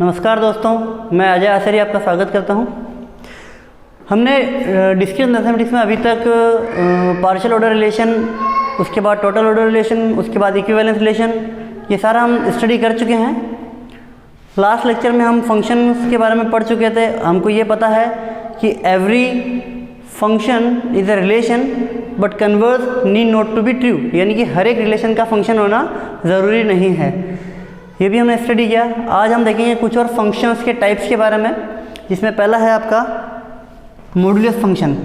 नमस्कार दोस्तों, मैं अजय आचार्य आपका स्वागत करता हूं। हमने डिस्क्रीट मैथमेटिक्स में अभी तक पार्शियल ऑर्डर रिलेशन, उसके बाद टोटल ऑर्डर रिलेशन, उसके बाद इक्विवेलेंस रिलेशन, ये सारा हम स्टडी कर चुके हैं। लास्ट लेक्चर में हम फंक्शंस के बारे में पढ़ चुके थे। हमको ये पता है कि every function is a relation but converse need not to be true, यानी कि हर एक रिलेशन का फंक्शन होना ज़रूरी नहीं है। ये भी हमने स्टडी किया। आज हम देखेंगे कुछ और फंक्शंस के टाइप्स के बारे में, जिसमें पहला है आपका मॉड्यूलस फंक्शन।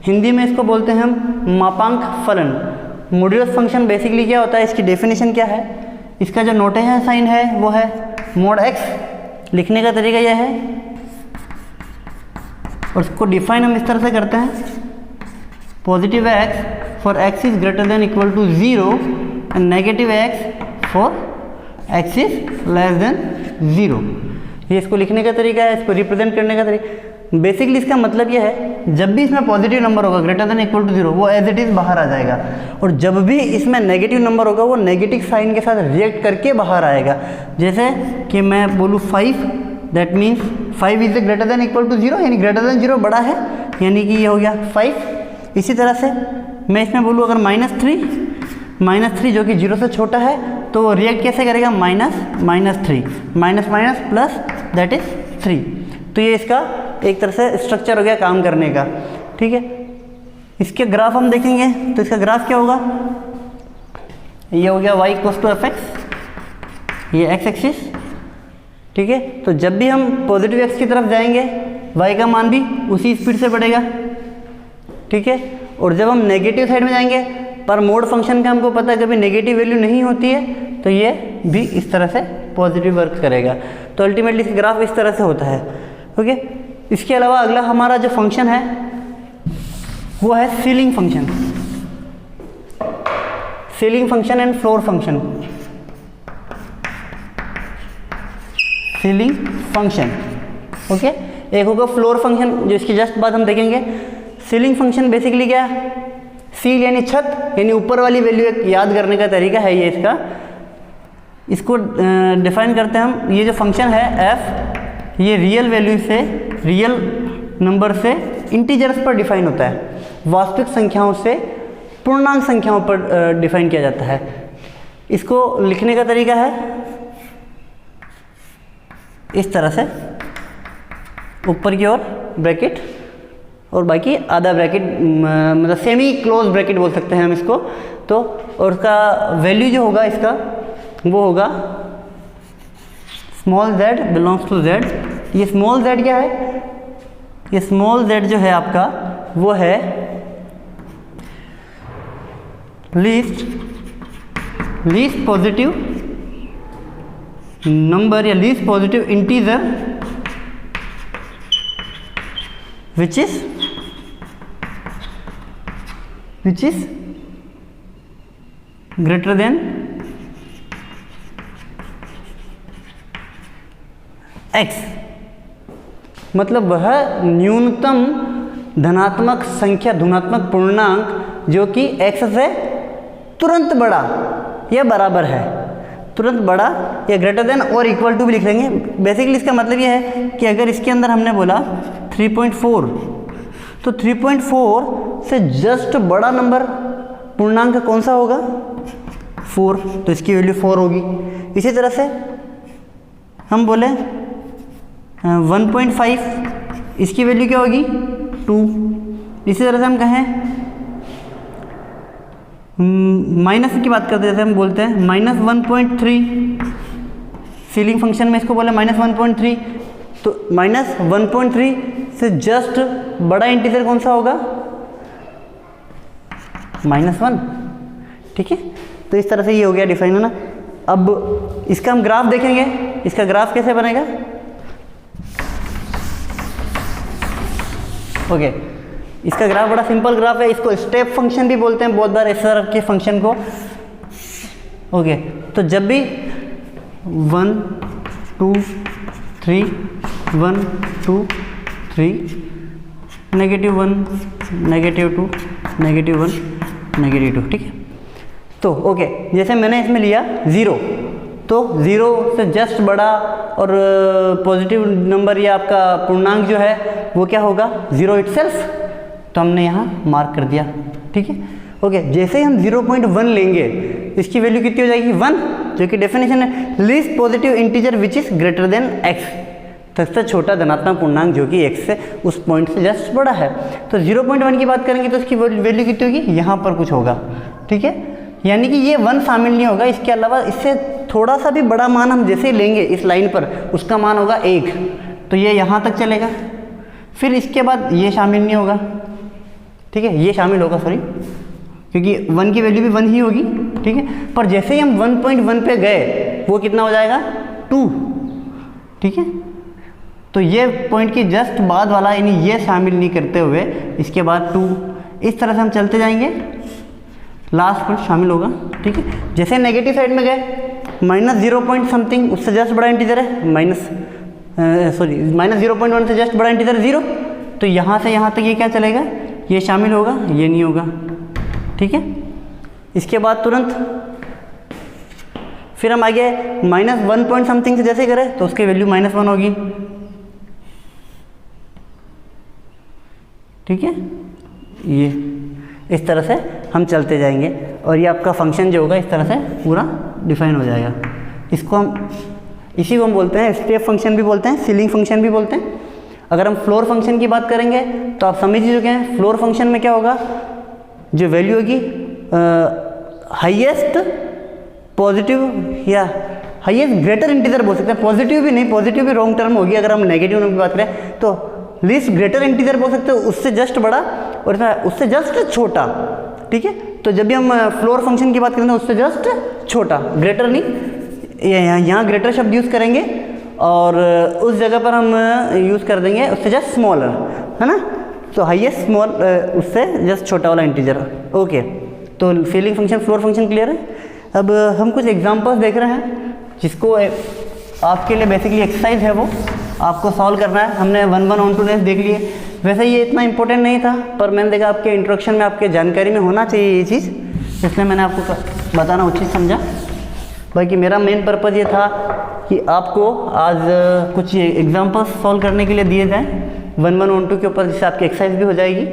हिंदी में इसको बोलते हैं हम मापांक फलन। मॉड्यूलस फंक्शन बेसिकली क्या होता है, इसकी डेफिनेशन क्या है, इसका जो नोटेशन साइन है वो है मोड एक्स। लिखने का तरीका यह है और इसको डिफाइन हम इस तरह से करते हैं, positive x for x is greater than equal to 0 and negative x for x is less than 0। ये इसको लिखने का तरीका है, इसको रिप्रेजेंट करने का तरीका। बेसिकली इसका मतलब ये है, जब भी इसमें पॉजिटिव नंबर होगा ग्रेटर देन इक्वल टू 0, वो एज इट इज़ बाहर आ जाएगा, और जब भी इसमें नेगेटिव नंबर होगा वो नेगेटिव साइन के साथ रिएक्ट करके बाहर आएगा। जैसे कि मैं बोलूँ 5, that means 5 is greater than equal to 0, यानी ग्रेटर देन 0 बड़ा है, यानी कि ये हो गया 5। इसी तरह से मैं इसमें बोलूँ अगर -3 जो कि 0 से छोटा है, तो वो रिएक्ट कैसे करेगा, -3 माइनस प्लस दैट इज 3। तो ये इसका एक तरह से स्ट्रक्चर हो गया काम करने का। ठीक है, इसके ग्राफ हम देखेंगे तो इसका ग्राफ क्या होगा, ये हो गया y इक्वल्स टू fx, ये x एक्सिस। ठीक है, तो जब भी हम पॉजिटिव x की तरफ जाएंगे y का मान भी उसी स्पीड से बढ़ेगा। ठीक है, और जब हम नेगेटिव साइड में जाएंगे, पर मोड फंक्शन का हमको पता है कभी नेगेटिव वैल्यू नहीं होती है, तो ये भी इस तरह से पॉजिटिव वर्क करेगा। तो अल्टीमेटली इसका ग्राफ इस तरह से होता है। ओके, इसके अलावा अगला हमारा जो फंक्शन है वो है ceiling function. Ceiling function and floor function. Ceiling function, okay, एक होगा फ्लोर फंक्शन, जो इसकी जस्ट बाद हम देखेंगे। सीलिंग फंक्शन बेसिकली क्या है, सील यानी छत, यानी ऊपर वाली वैल्यू एक याद करने का तरीका है ये इसका। इसको डिफाइन करते हैं हम, ये जो फंक्शन है f, ये रियल वैल्यू से, रियल नंबर से इंटीजर्स पर डिफाइन होता है, वास्तविक संख्याओं से पूर्णांक संख्याओं पर डिफाइन किया जाता है। इसको लिखने का तरीका है इस तरह से, ऊपर की ओर ब्रैकेट और बाकी आधा ब्रैकेट, मतलब सेमी क्लोज ब्रैकेट बोल सकते हैं हम इसको। तो और उसका वैल्यू जो होगा इसका वो होगा small z belongs to z। ये स्मॉल z क्या है, ये स्मॉल z जो है आपका वो है लीस्ट पॉजिटिव नंबर या least positive integer which is greater than x, मतलब वह न्यूनतम धनात्मक संख्या, धनात्मक पूर्णांक जो कि x से तुरंत बड़ा या बराबर है। तुरंत बड़ा या ग्रेटर देन और इक्वल टू भी लिख लेंगे। बेसिकली इसका मतलब ये है कि अगर इसके अंदर हमने बोला 3.4, तो 3.4 से जस्ट बड़ा नंबर पूर्णांक कौन सा होगा, 4, तो इसकी वैल्यू 4 होगी। इसी तरह से हम बोले 1.5, इसकी वैल्यू क्या होगी, 2। इसी तरह से हम कहें माइनस की बात करते हैं, जैसे हम बोलते हैं -1.3, सीलिंग फंक्शन में इसको बोले -1.3, तो -1.3 से जस्ट बड़ा इंटीजर कौन सा होगा, -1। ठीक है, तो इस तरह से ये हो गया डिफाइन, है ना। अब इसका हम ग्राफ देखेंगे, इसका ग्राफ कैसे बनेगा। ओके, इसका ग्राफ बड़ा सिंपल ग्राफ है, इसको स्टेप फंक्शन भी बोलते हैं बहुत बार, इस तरह के फंक्शन को। ओके, तो जब भी 1 2 3 1 2 3 -1 -2 -1 -2, ठीक है। तो ओके, जैसे मैंने इसमें लिया 0, तो 0 से जस्ट बड़ा और पॉजिटिव नंबर या आपका पूर्णांक जो है वो क्या होगा, 0 इटसेल्फ। तो हमने यहाँ मार्क कर दिया, ठीक है। ओके, जैसे ही हम 0.1 लेंगे इसकी वैल्यू कितनी हो जाएगी, 1, जो कि डेफिनेशन है least positive integer which is greater then x, सबसे छोटा धनात्मक पूर्णांक जो कि x से उस पॉइंट से जस्ट बड़ा है। तो 0.1 की बात करेंगे तो इसकी वैल्यू कितनी होगी, यहाँ पर कुछ होगा, ठीक है। यानी कि ये 1 शामिल नहीं होगा, इसके अलावा इससे थोड़ा सा भी बड़ा मान हम जैसे ही लेंगे इस लाइन पर उसका मान होगा 1, तो ये यहाँ तक चलेगा। फिर इसके बाद ये शामिल नहीं होगा, ठीक है, ये शामिल होगा, सॉरी, क्योंकि 1 की वैल्यू भी 1 ही होगी, ठीक है। पर जैसे ही हम 1.1 पे गए वो कितना हो जाएगा, 2, ठीक है। तो ये पॉइंट की जस्ट बाद वाला यानी ये शामिल नहीं करते हुए इसके बाद 2, इस तरह से हम चलते जाएंगे, लास्ट पॉइंट शामिल होगा, ठीक है। जैसे नेगेटिव साइड में गए -0 पॉइंट समथिंग, उससे जस्ट बड़ा इंटीजर है -0.1 से जस्ट बड़ा इंटीजर 0, तो यहाँ से यहाँ तक ये क्या चलेगा, ये शामिल होगा, ये नहीं होगा, ठीक है। इसके बाद तुरंत फिर हम आगे -1 पॉइंट समथिंग से जैसे करें तो उसकी वैल्यू -1 होगी, ठीक है। ये इस तरह से हम चलते जाएंगे और ये आपका फंक्शन जो होगा इस तरह से पूरा डिफाइन हो जाएगा। इसको हम इसी को हम बोलते हैं स्टेप फंक्शन भी बोलते हैं, सीलिंग फंक्शन भी बोलते हैं। अगर हम फ्लोर फंक्शन की बात करेंगे तो आप समझ ही चुके हैं, फ्लोर फंक्शन में क्या होगा, जो वैल्यू होगी हाईएस्ट पॉजिटिव या हाईएस्ट ग्रेटर इंटीजर बोल सकते हैं, पॉजिटिव भी नहीं, पॉजिटिव भी रॉन्ग टर्म होगी। अगर हम नेगेटिव नंबर की बात करें तो लीस्ट ग्रेटर इंटीजर बोल सकते हो, उससे जस्ट बड़ा और उससे जस्ट छोटा, ठीक है। तो जब भी हम फ्लोर फंक्शन की बात करें तो उससे जस्ट छोटा, ग्रेटर नहीं, यहाँ ग्रेटर शब्द यूज़ करेंगे और उस जगह पर हम यूज़ कर देंगे उससे जस्ट स्मॉलर, है ना। तो हाईएस्ट स्मॉल उससे जस्ट छोटा वाला इंटीजर, ओके। तो ceiling function, floor function clear है। अब हम कुछ एग्जांपल्स देख रहे हैं जिसको आपके लिए बेसिकली एक्सरसाइज है, वो आपको सॉल्व करना है। हमने 1 1 ऑन 2 देख लिए, वैसे ये इतना इंपॉर्टेंट नहीं था पर मैंने देखा आपके इंट्रोडक्शन में आपके जानकारी में होना चाहिए ये चीज़, इसलिए मैंने आपको बताना उचित समझा। बाकी मेरा मेन पर्पज़ ये था कि आपको आज कुछ एग्जांपल्स सॉल्व करने के लिए दिए जाएं 1 1 ऑन 2 के ऊपर, जिससे आपकी एक्सरसाइज भी हो जाएगी।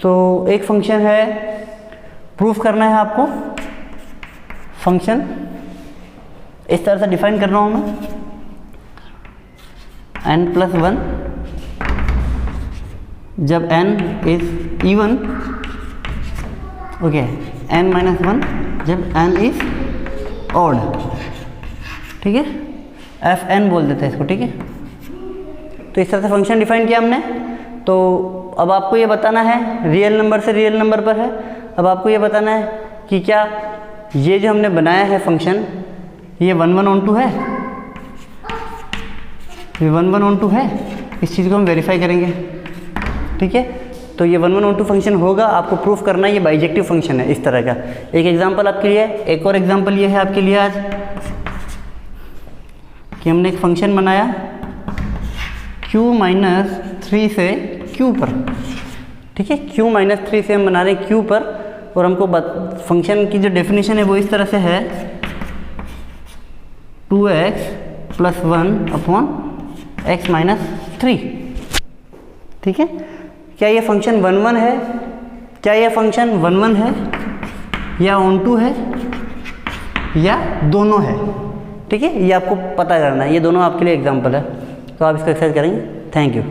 तो एक फंक्शन है, प्रूफ करना है आपको। फंक्शन इस तरह से डिफाइन कर रहा हूँ मैं, n+1 जब n is even, okay, n-1 जब n इज ऑड, ठीक है, fn बोल देते हैं इसको, ठीक है। तो इस तरह से फंक्शन डिफाइन किया हमने। तो अब आपको ये बताना है, रियल नंबर से रियल नंबर पर है, अब आपको ये बताना है कि क्या ये जो हमने बनाया है फंक्शन, ये 1 1 ऑन 2 है, ये 1 1 ऑन 2 है, इस चीज़ को हम वेरीफाई करेंगे, ठीक है। तो ये 1 1 ऑन 2 फंक्शन होगा, आपको प्रूफ करना है ये बाइजेक्टिव फंक्शन है इस तरह का। एक एग्जांपल आपके लिए, एक और एग्जांपल ये है आपके लिए आज कि हमने एक फंक्शन बनाया q-3 से q पर, ठीक है। q-3 से हम बना रहे हैं q पर, और हमको फंक्शन की जो डेफिनेशन है वो इस तरह से है 2x + 1 अपॉन x - 3, ठीक है। क्या ये फंक्शन 1 1 है, क्या ये फंक्शन 1 1 है या ऑन 2 है या दोनों है, ठीक है। ये आपको पता करना है, ये दोनों आपके लिए एग्जांपल है। तो आप इसका एक्सरसाइज करेंगे। Thank you.